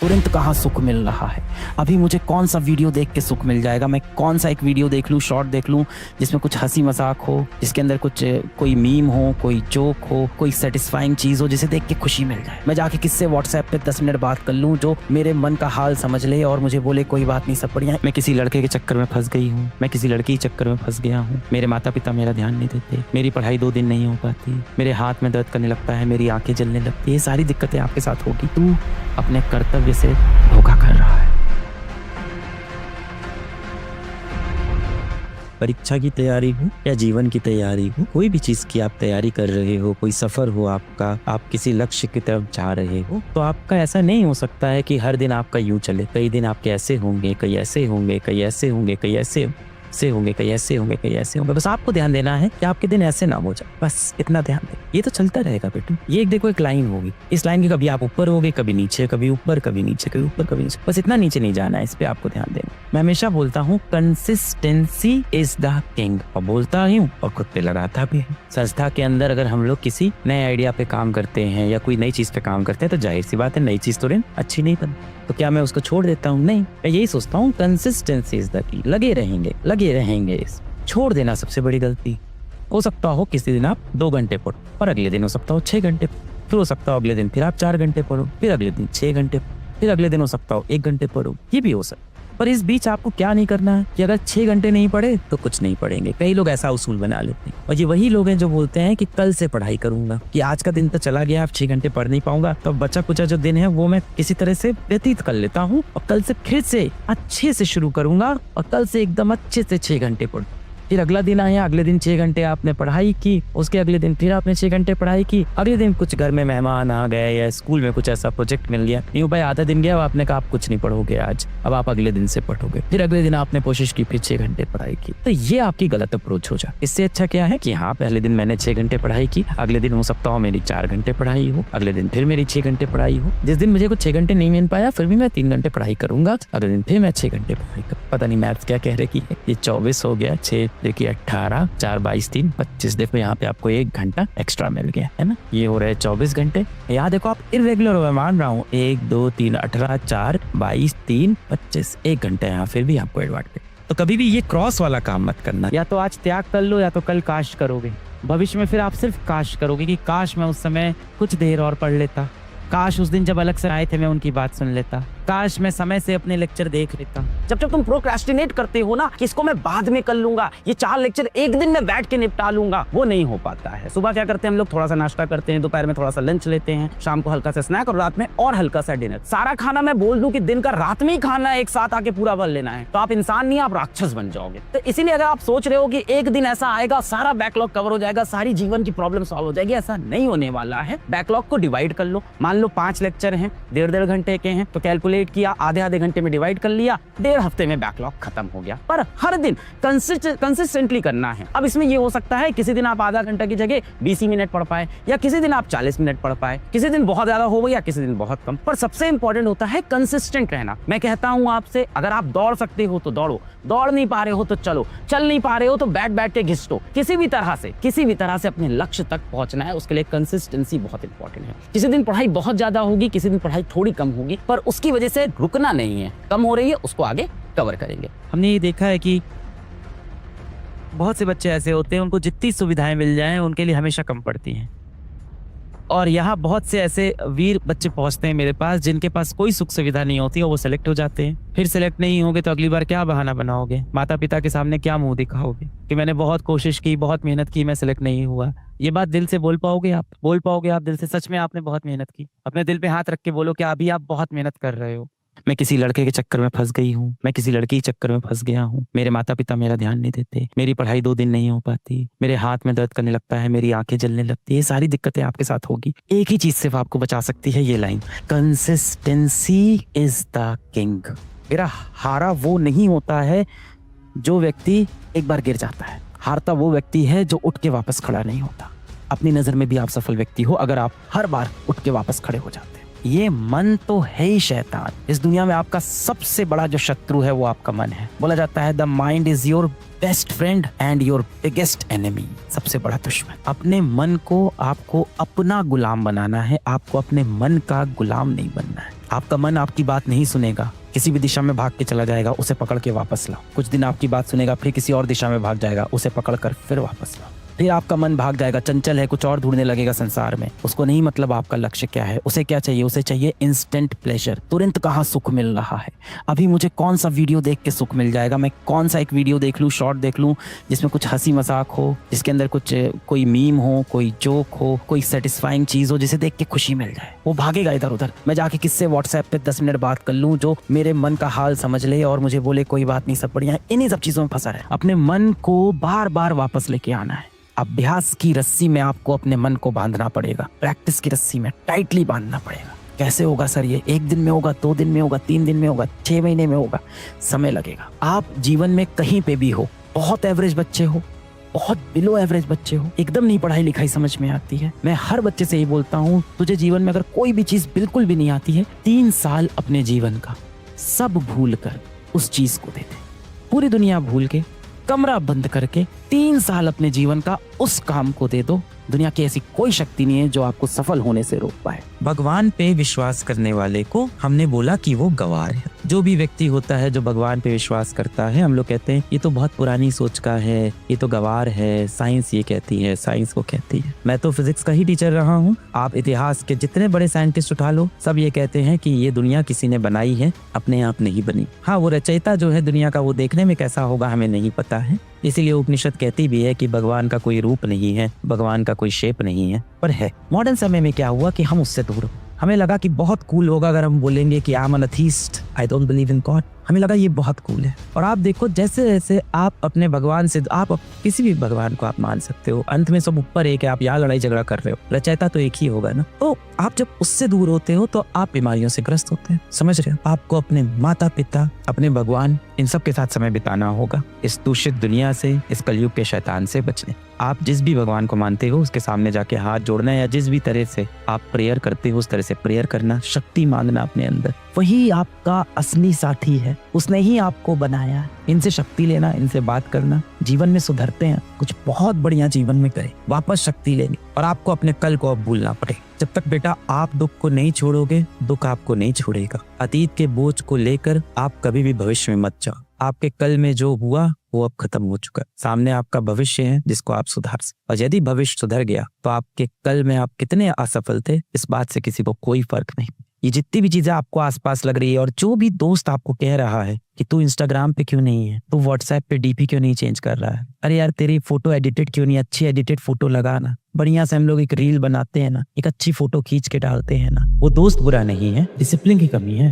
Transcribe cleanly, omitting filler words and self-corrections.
तुरंत कहाँ सुख मिल रहा है। अभी मुझे कौन सा वीडियो देख के सुख मिल जाएगा, मैं कौन सा एक वीडियो देख लूँ, शॉर्ट देख लूँ जिसमें कुछ हंसी मजाक हो, जिसके अंदर कुछ कोई मीम हो, कोई जोक हो, कोई सेटिस्फाइंग चीज़ हो जिसे देख के खुशी मिल जाए। मैं जाके किससे व्हाट्सएप पे 10 मिनट बात कर लूँ जो मेरे मन का हाल समझ ले और मुझे बोले कोई बात नहीं, सब बढ़िया है। मैं किसी लड़के के चक्कर में फंस गई हूँ, मैं किसी लड़की के चक्कर में फंस गया हूँ, मेरे माता पिता मेरा ध्यान नहीं देते, मेरी पढ़ाई 2 दिन नहीं हो पाती, मेरे हाथ में दर्द करने लगता है, मेरी आंखें जलने लगती है। ये सारी दिक्कतें आपके साथ होगी। तू अपने कर्तव्य से धोखा कर रहा है। परीक्षा की तैयारी हो या जीवन की तैयारी हो, कोई भी चीज की आप तैयारी कर रहे हो, कोई सफर हो आपका, आप किसी लक्ष्य की तरफ जा रहे हो, तो आपका ऐसा नहीं हो सकता है कि हर दिन आपका यूं चले। कई दिन आपके ऐसे होंगे, कई ऐसे होंगे, कई ऐसे होंगे, कई ऐसे होंगे, कई ऐसे होंगे, कई ऐसे होंगे। बस आपको ध्यान देना है कि आपके दिन ऐसे ना हो जाए, बस इतना ध्यान दे। ये तो चलता रहेगा बेटू। ये एक देखो एक लाइन होगी, इस लाइन के कभी आप ऊपर होगे, कभी नीचे, कभी ऊपर, कभी नीचे, कभी ऊपर, कभी नीचे। बस इतना नीचे नहीं जाना है, इस पे आपको ध्यान देना। मैं हमेशा बोलता हूँ कंसिस्टेंसी इज द किंग, और बोलता हूँ और खुद पे लगाता भी है। संस्था के अंदर अगर हम लोग किसी नए आइडिया पे काम करते हैं या कोई नई चीज पे काम करते हैं तो जाहिर सी बात है नई चीज तो अच्छी नहीं बनती, तो क्या मैं उसको छोड़ देता हूँ? नहीं, मैं यही सोचता हूँ कंसिस्टेंसी इज द की। लगे रहेंगे। छोड़ देना सबसे बड़ी गलती। हो सकता हो किसी दिन आप 2 घंटे पढ़ो और अगले दिन हो सकता हो 6 घंटे, फिर हो सकता हो अगले दिन फिर आप 4 घंटे पढ़ो, फिर अगले दिन 6 घंटे, फिर अगले दिन हो सकता हो 1 घंटे पढ़ो। ये भी हो सकता। पर इस बीच आपको क्या नहीं करना है कि अगर 6 घंटे नहीं पढ़े तो कुछ नहीं पढ़ेंगे। कई लोग ऐसा उसूल बना लेते हैं और ये वही लोग हैं जो बोलते हैं कि कल से पढ़ाई करूंगा, कि आज का दिन तो चला गया, अब 6 घंटे पढ़ नहीं पाऊंगा, तो बचा कुचा जो दिन है वो मैं किसी तरह से व्यतीत कर लेता हूँ और कल से फिर से अच्छे से शुरू करूंगा और कल से एकदम अच्छे से 6 घंटे पढ़। फिर अगला दिन आया, अगले दिन 6 घंटे आपने पढ़ाई की, उसके अगले दिन फिर आपने 6 घंटे पढ़ाई की, अगले दिन कुछ घर में मेहमान आ गए या स्कूल में कुछ ऐसा प्रोजेक्ट मिल गया, यूं भाई आधा दिन गया, आपने कहा आप कुछ नहीं पढ़ोगे आज, अब आप अगले दिन से पढ़ोगे। फिर अगले दिन आपने कोशिश की, फिर 6 घंटे पढ़ाई की। तो ये आपकी गलत अप्रोच हो जाए। इससे अच्छा क्या है कि हाँ, पहले दिन मैंने 6 घंटे पढ़ाई की, अगले दिन हो सकता हो मेरी 4 घंटे पढ़ाई हो, अगले दिन फिर मेरी 6 घंटे पढ़ाई हो। जिस दिन मुझे कुछ 6 घंटे नहीं मिल पाया फिर भी मैं 3 घंटे पढ़ाई करूंगा, अगले दिन फिर मैं 6 घंटे पढ़ाई करूँ। पता नहीं मैथ्स क्या कह रही है। ये 24 हो गया, 6 देखिए 18, 4 22 3 25। देखो यहाँ पे आपको 1 घंटा एक्स्ट्रा मिल गया है ना, ये हो रहे 24 घंटे। यहाँ देखो आप इर्रेगुलर हो, मैं मान रहा हूँ 1 2 3 18 4 22 3 25, 1 घंटा यहाँ फिर भी आपको एडवांटेज। तो कभी भी ये क्रॉस वाला काम मत करना। या तो आज त्याग कर लो या तो कल काश करोगे। भविष्य में फिर आप सिर्फ काश करोगे कि काश मैं उस समय कुछ देर और पढ़ लेता, काश उस दिन जब अलग से आए थे मैं उनकी बात सुन लेता, काश मैं समय से अपने लेक्चर देख लेता। जब तुम प्रोक्रेस्टिनेट करते हो ना कि इसको मैं बाद में कर लूंगा, ये 4 लेक्चर एक दिन में बैठ के निपटा लूंगा, वो नहीं हो पाता है। सुबह क्या करते हैं हम लोग, थोड़ा सा नाश्ता करते हैं, दोपहर में थोड़ा सा लंच लेते हैं, शाम को हल्का सा स्नैक और रात में और हल्का सा डिनर। सारा खाना मैं बोल दूं कि दिन का रात में ही खाना है, एक साथ आके पूरा भर लेना है, तो आप इंसान नहीं आप राक्षस बन जाओगे। तो इसीलिए अगर आप सोच रहे हो कि एक दिन ऐसा आएगा सारा बैकलॉग कवर हो जाएगा, सारी जीवन की प्रॉब्लम सॉल्व हो जाएगी, ऐसा नहीं होने वाला है। बैकलॉग को डिवाइड कर लो। मान लो 5 लेक्चर हैं, 1.5 घंटे के हैं, तो कैलकुलेट किया, आधे घंटे में डिवाइड कर लिया, 1.5 हफ्ते में बैकलॉग खत्म हो गया। पर हर दिन कंसिस्टेंटली करना है। अब इसमें ये हो सकता है किसी दिन आप आधा घंटा की जगह 20 मिनट पढ़ पाए, या किसी दिन आप 40 मिनट पढ़ पाए, किसी दिन बहुत ज्यादा हो या किसी दिन बहुत कम। पर सबसे इंपॉर्टेंट होता है कंसिस्टेंट रहना। मैं कहता हूं आपसे, अगर आप दौड़ सकते हो तो दौड़ो, दौड़ नहीं पा रहे हो तो चलो, चल नहीं पा रहे हो तो बैठ के घिसटो। किसी भी तरह से अपने लक्ष्य तक पहुंचना है, उसके लिए कंसिस्टेंसी बहुत इंपॉर्टेंट है। किसी दिन पढ़ाई बहुत ज्यादा होगी, किसी दिन पढ़ाई थोड़ी कम होगी, पर उसकी वजह से रुकना नहीं है। कम हो रही है उसको आगे कवर करेंगे। हमने ये देखा है कि बहुत से बच्चे ऐसे होते हैं उनको जितनी सुविधाएं मिल जाएं उनके लिए हमेशा कम पड़ती हैं, और यहाँ बहुत से ऐसे वीर बच्चे पहुंचते हैं मेरे पास जिनके पास कोई सुख सुविधा नहीं होती और वो सेलेक्ट हो जाते हैं। फिर सेलेक्ट नहीं होंगे तो अगली बार क्या बहाना बनाओगे, माता पिता के सामने क्या मुंह दिखाओगे कि मैंने बहुत कोशिश की, बहुत मेहनत की, मैं सेलेक्ट नहीं हुआ। ये बात दिल से बोल पाओगे आप दिल से? सच में आपने बहुत मेहनत की? अपने दिल पे हाथ रख के बोलो कि अभी आप बहुत मेहनत कर रहे हो। मैं किसी लड़के के चक्कर में फंस गई हूँ, मैं किसी लड़की के चक्कर में फंस गया हूँ, मेरे माता पिता मेरा ध्यान नहीं देते, मेरी पढ़ाई 2 दिन नहीं हो पाती, मेरे हाथ में दर्द करने लगता है, मेरी आंखें जलने लगती है। ये सारी दिक्कतें आपके साथ होगी। एक ही चीज सिर्फ आपको बचा सकती है, ये line, consistency is the king. मेरा हारा वो नहीं होता है जो व्यक्ति एक बार गिर जाता है, हारता वो व्यक्ति है जो उठ के वापस खड़ा नहीं होता। अपनी नजर में भी आप सफल व्यक्ति हो अगर आप हर बार उठ के वापस खड़े हो जाते हैं। ये मन तो है ही शैतान। इस दुनिया में आपका सबसे बड़ा जो शत्रु है वो आपका मन है। बोला जाता है the mind is your best friend and your biggest enemy. सबसे बड़ा दुश्मन। अपने मन को आपको अपना गुलाम बनाना है, आपको अपने मन का गुलाम नहीं बनना है। आपका मन आपकी बात नहीं सुनेगा, किसी भी दिशा में भाग के चला जाएगा, उसे पकड़ के वापस लाओ। कुछ दिन आपकी बात सुनेगा, फिर किसी और दिशा में भाग जाएगा, उसे पकड़ कर फिर वापस लाओ। फिर आपका मन भाग जाएगा, चंचल है, कुछ और ढूंढने लगेगा संसार में। उसको नहीं मतलब आपका लक्ष्य क्या है, उसे क्या चाहिए, उसे चाहिए इंस्टेंट प्लेजर। तुरंत कहाँ सुख मिल रहा है, अभी मुझे कौन सा वीडियो देख के सुख मिल जाएगा, मैं कौन सा एक वीडियो देख लूँ, शॉर्ट देख लूँ जिसमें कुछ हंसी मजाक हो, जिसके अंदर कुछ कोई मीम हो, कोई जोक हो, कोई सेटिस्फाइंग चीज़ हो जिसे देख के खुशी मिल जाए। वो भागेगा इधर उधर। मैं जाके किससे व्हाट्सएप पे 10 मिनट बात कर लूँ जो मेरे मन का हाल समझ ले और मुझे बोले कोई बात नहीं, सब बढ़िया है। इन्हीं सब चीज़ों में फंसा रहे। अपने मन को बार बार वापस लेके आना है। अभ्यास की रस्सी में आपको अपने मन को बांधना पड़ेगा, प्रैक्टिस की रस्सी में टाइटली बांधना पड़ेगा। कैसे होगा सर ये? 1 दिन में होगा, 2 दिन में होगा, 3 दिन में होगा, 6 महीने में होगा, समय लगेगा। आप जीवन में कहीं पे भी हो, बहुत एवरेज बच्चे हो, बहुत बिलो एवरेज बच्चे हो, एकदम नहीं पढ़ाई लिखाई समझ में आती है, मैं हर बच्चे से यही बोलता हूँ, तुझे जीवन में अगर कोई भी चीज बिल्कुल भी नहीं आती है, 3 साल अपने जीवन का सब भूल कर उस चीज को दे दे। पूरी दुनिया भूल के, कमरा बंद करके 3 साल अपने जीवन का उस काम को दे दो। दुनिया की ऐसी कोई शक्ति नहीं है जो आपको सफल होने से रोक पाए। भगवान पे विश्वास करने वाले को हमने बोला कि वो गंवार है। जो भी व्यक्ति होता है जो भगवान पे विश्वास करता है, हम लोग कहते हैं ये तो बहुत पुरानी सोच का है, ये तो गंवार है, साइंस ये कहती है, साइंस वो कहती है। मैं तो फिजिक्स का ही टीचर रहा हूँ। आप इतिहास के जितने बड़े साइंटिस्ट उठा लो, सब ये कहते हैं कि ये दुनिया किसी ने बनाई है, अपने आप नहीं बनी। हाँ, वो रचयिता जो है दुनिया का, वो देखने में कैसा होगा हमें नहीं पता है। इसीलिए उपनिषद कहती भी है कि भगवान का कोई रूप नहीं है, भगवान का कोई शेप नहीं है, पर है। मॉडर्न समय में क्या हुआ कि हम उससे दूर हो। हमें लगा कि बहुत कूल होगा अगर हम बोलेंगे कि I am N atheist, I don't believe in God. हमें लगा ये बहुत कूल है। और आप देखो, जैसे जैसे आप अपने भगवान से, आप किसी भी भगवान को आप मान सकते हो, अंत में सब ऊपर एक है, आप यहाँ लड़ाई झगड़ा कर रहे हो, रचयिता तो एक ही होगा ना। तो आप जब उससे दूर होते हो तो आप बीमारियों से ग्रस्त होते हैं, समझ रहे हो। आपको अपने माता पिता, अपने भगवान, इन सब के साथ समय बिताना होगा, इस दूषित दुनिया से, इस कलयुग के शैतान से बचने। आप जिस भी भगवान को मानते हो उसके सामने जाके हाथ जोड़ना, या जिस भी तरह से आप प्रेयर करते हो उस तरह से प्रेयर करना, शक्ति मांगना अपने अंदर। वही आपका असली साथी है, उसने ही आपको बनाया है। इनसे शक्ति लेना, इनसे बात करना, जीवन में सुधरते हैं, कुछ बहुत बढ़िया जीवन में करें, वापस शक्ति लेनी। और आपको अपने कल को अब भूलना पड़े। जब तक बेटा आप दुख को नहीं छोड़ोगे, दुख आपको नहीं छोड़ेगा। अतीत के बोझ को लेकर आप कभी भी भविष्य में मत जाओ। आपके कल में जो हुआ वो अब खत्म हो चुका है। सामने आपका भविष्य है जिसको आप सुधार सकते। और यदि भविष्य सुधर गया तो आपके कल में आप कितने असफल थे, इस बात से किसी को कोई फर्क नहीं। ये जितनी भी चीजें आपको आसपास लग रही है, और जो भी दोस्त आपको कह रहा है कि तू इंस्टाग्राम पे क्यों नहीं है, तू व्हाट्सएप पे डीपी क्यों नहीं चेंज कर रहा है, अरे यार तेरी फोटो एडिटेड क्यों नहीं, अच्छी एडिटेड फोटो लगा ना, बढ़िया से हम लोग एक रील बनाते हैं ना, एक अच्छी फोटो खींच के डालते हैं ना, वो दोस्त बुरा नहीं है, डिसिप्लिन की कमी है।